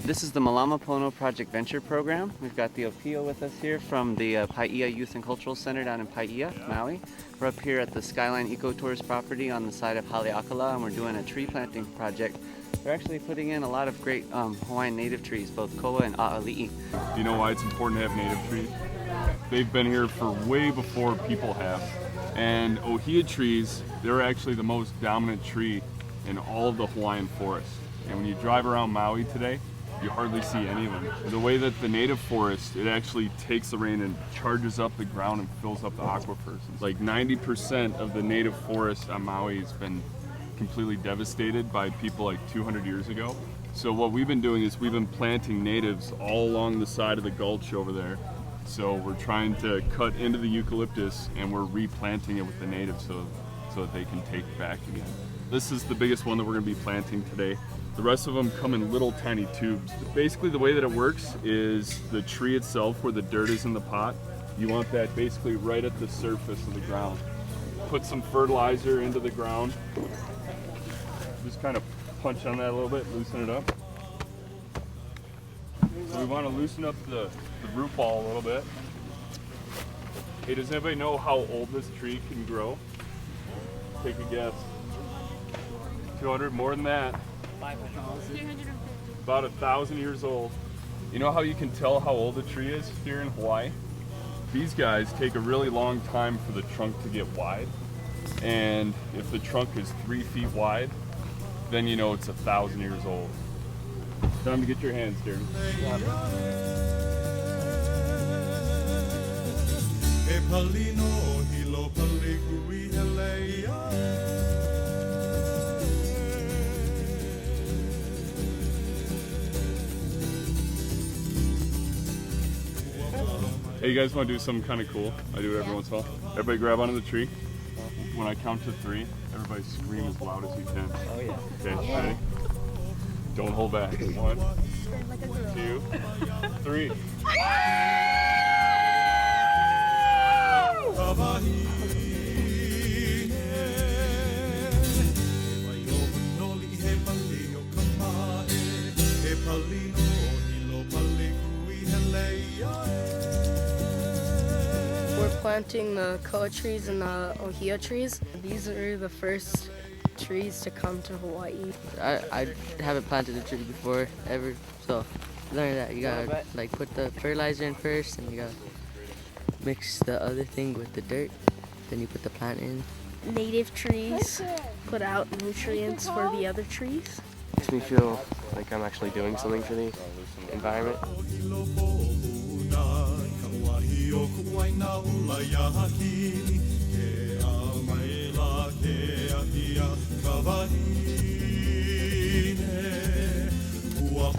This is the Malama Pono Project Venture program. We've got the Opio with us here from the Paia Youth and Cultural Center down in Paia, Maui. We're up here at the Skyline Eco-Tourist property on the side of Haleakala, and we're doing a tree planting project. They're actually putting in a lot of great Hawaiian native trees, both koa and a'ali'i. Do you know why it's important to have native trees? They've been here for way before people have. And ohia trees, they're actually the most dominant tree in all of the Hawaiian forest. And when you drive around Maui today, you hardly see any of them. The way that the native forest, it actually takes the rain and charges up the ground and fills up the aquifers. Like 90% of the native forest on Maui has been completely devastated by people like 200 years ago. So what we've been doing is we've been planting natives all along the side of the gulch over there. So we're trying to cut into the eucalyptus and we're replanting it with the natives so that they can take it back again. This is the biggest one that we're going to be planting today. The rest of them come in little tiny tubes. Basically the way that it works is the tree itself, where the dirt is in the pot, you want that basically right at the surface of the ground. Put some fertilizer into the ground. Just kind of punch on that a little bit, loosen it up. So we want to loosen up the root ball a little bit. Hey, does anybody know how old this tree can grow? Take a guess. 200, more than that. 500. About 1,000 years old. You know how you can tell how old a tree is here in Hawaii? These guys take a really long time for the trunk to get wide. And if the trunk is 3 feet wide, then you know it's 1,000 years old. Time to get your hands dirty. Hey, you guys want to do something kind of cool? I do it every once in a while. Everybody grab onto the tree. When I count to 3, everybody scream as loud as you can. Oh yeah. Okay, ready? Don't hold back. 1, 2, 3. We're planting the koa trees and the ohia trees. These are the first trees to come to Hawaii. I haven't planted a tree before ever, so learn that you gotta like put the fertilizer in first, and you gotta mix the other thing with the dirt. Then you put the plant in. Native trees put out nutrients for the other trees. Makes me feel like I'm actually doing something for the environment.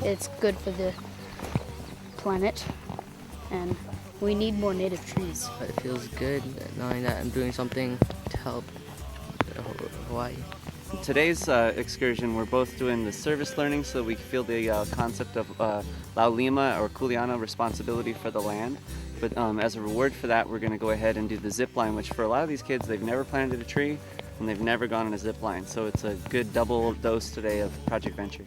It's good for the planet, and we need more native trees. But it feels good knowing that I'm doing something to help Hawaii. Today's excursion, we're both doing the service learning so we feel the concept of laulima or kuleana, responsibility for the land. But as a reward for that, we're going to go ahead and do the zip line, which for a lot of these kids, they've never planted a tree and they've never gone on a zip line. So it's a good double dose today of Project Venture.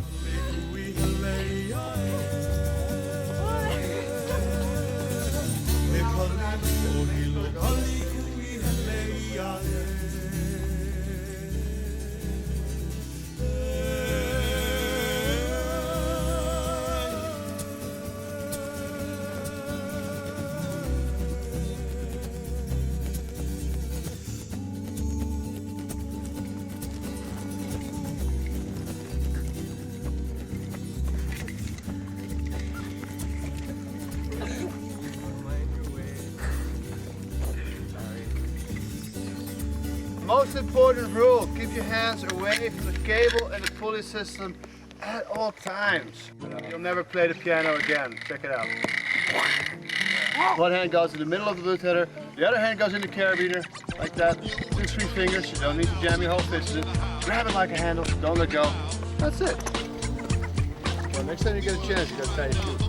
Most important rule, keep your hands away from the cable and the pulley system at all times. You'll never play the piano again. Check it out. One hand goes in the middle of the lute header, the other hand goes in the carabiner, like that. 2, 3 fingers, you don't need to jam your whole fist in it. Grab it like a handle, don't let go. That's it. Well, next time you get a chance, you gotta tie your shoes.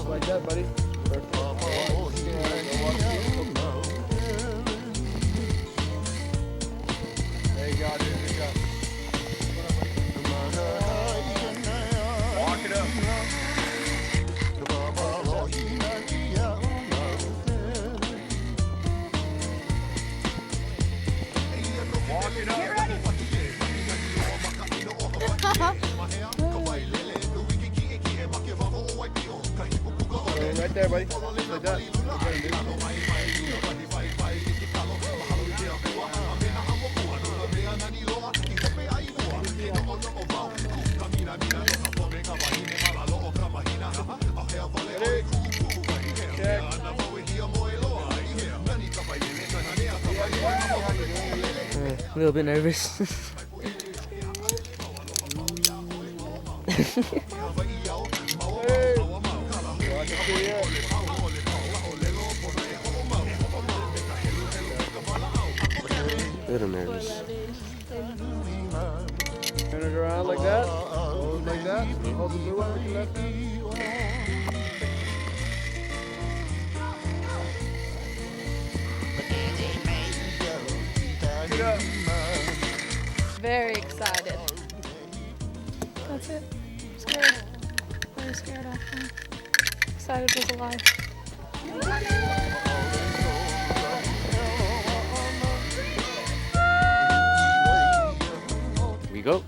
Like that, buddy. Right there, buddy. Like that. A little bit nervous. Little nervous. Turn it around like that. Hold it like that. Hold the blue one with your left hand. Very excited. That's it. Scared. Very scared actually. Excited was a lie. We go.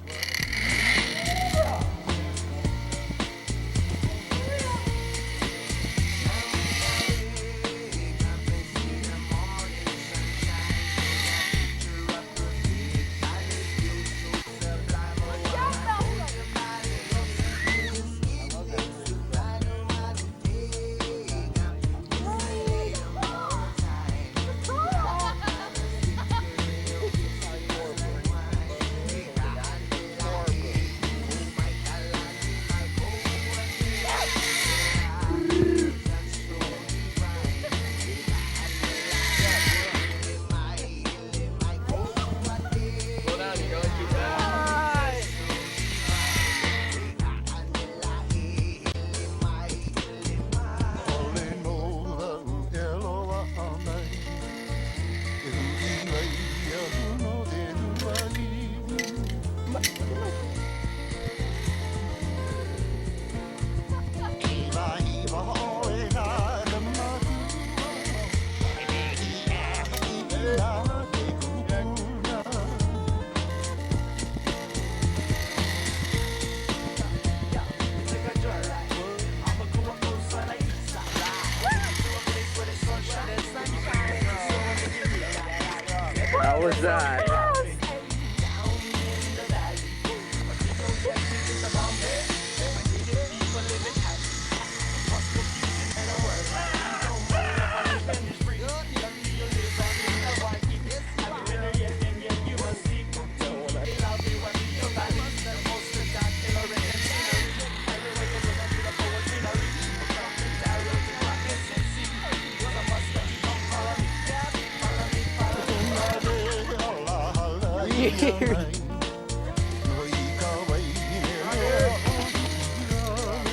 How was that?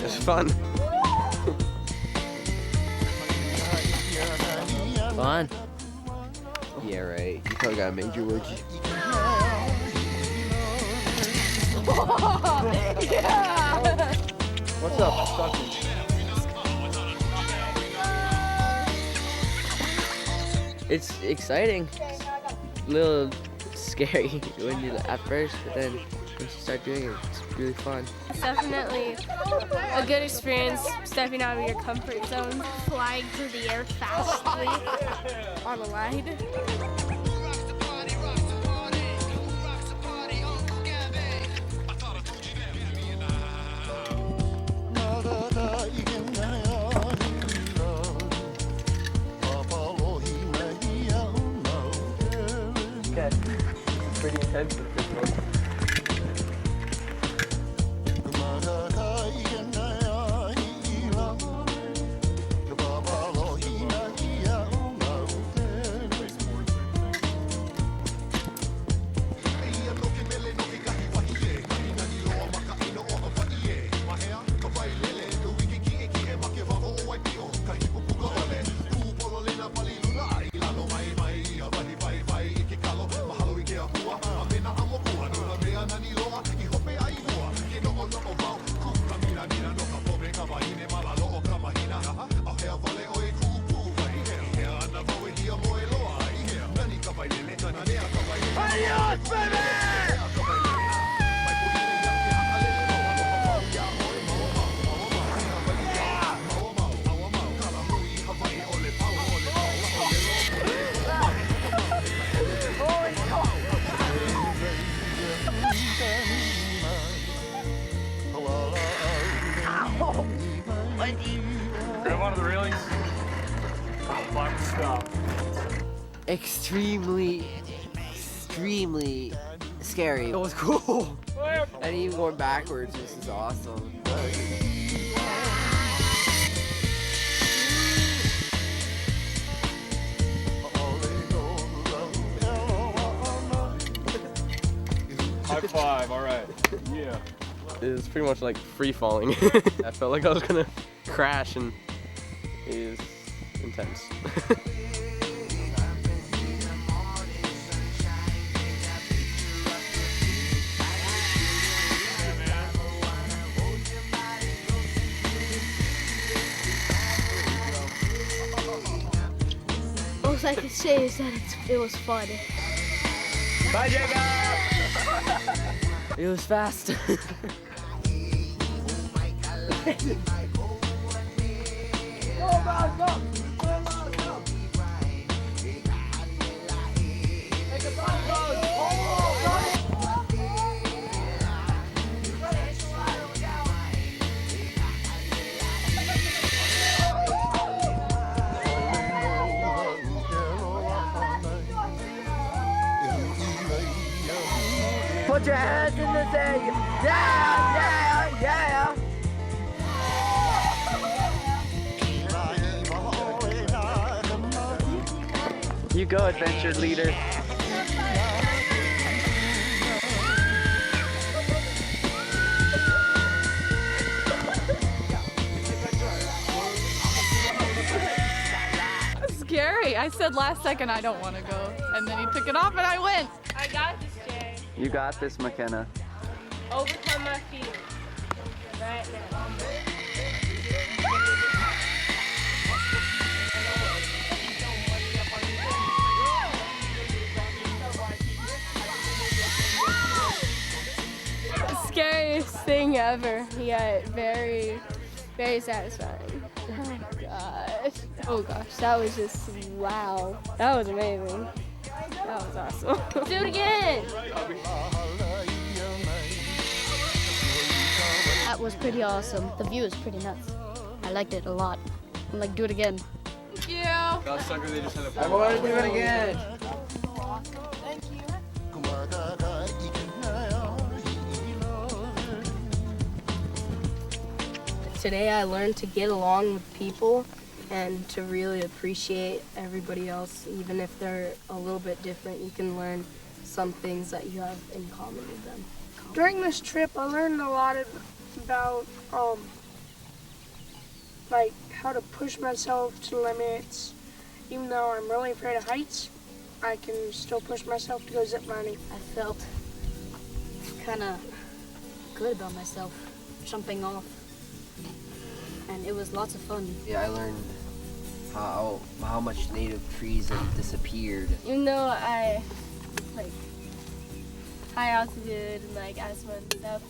It's fun. Fun. Yeah, right. You probably got a major, would you? Yeah. What's up? Stucky? It's exciting. A little scary when you at first, but then once you start doing it, it's really fun. It's definitely a good experience stepping out of your comfort zone, flying through the air fastly on a ride. Pretty intense with this one. Grab onto the railings. Climb the stop. Extremely scary. It was cool. And even going backwards, this is awesome. High five, all right. Yeah. It was pretty much like free falling. I felt like I was gonna crash, and it is intense. All I can say is that it was fun. Bye, Jacob! It was fast. Put your hands in the air. Yeah, yeah, yeah. You go, adventure leader. Scary. I said last second I don't want to go, and then he took it off and I went. I got this, Jay. You got this, McKenna. Overcome my fear. Right now. Scariest thing ever, yet very, very satisfying. Oh gosh. Oh gosh, that was just wow. That was amazing. That was awesome. Let's do it again. That was pretty awesome. The view is pretty nuts. I liked it a lot. I'm like, do it again. Thank you. God sucker, they just had a I want to do it again. Thank you. Today I learned to get along with people and to really appreciate everybody else, even if they're a little bit different. You can learn some things that you have in common with them. During this trip, I learned a lot about like how to push myself to limits. Even though I'm really afraid of heights, I can still push myself to go ziplining. I felt kind of good about myself jumping off. And it was lots of fun. Yeah, I learned how much native trees have disappeared. Even though I like high altitude and like asthma and stuff,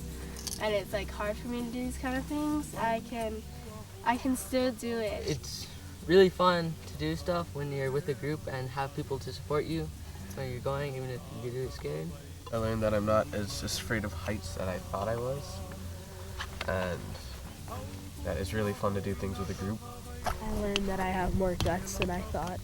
and it's like hard for me to do these kind of things, I can still do it. It's really fun to do stuff when you're with a group and have people to support you when you're going, even if you're really scared. I learned that I'm not as afraid of heights that I thought I was, and that it's really fun to do things with a group. I learned that I have more guts than I thought.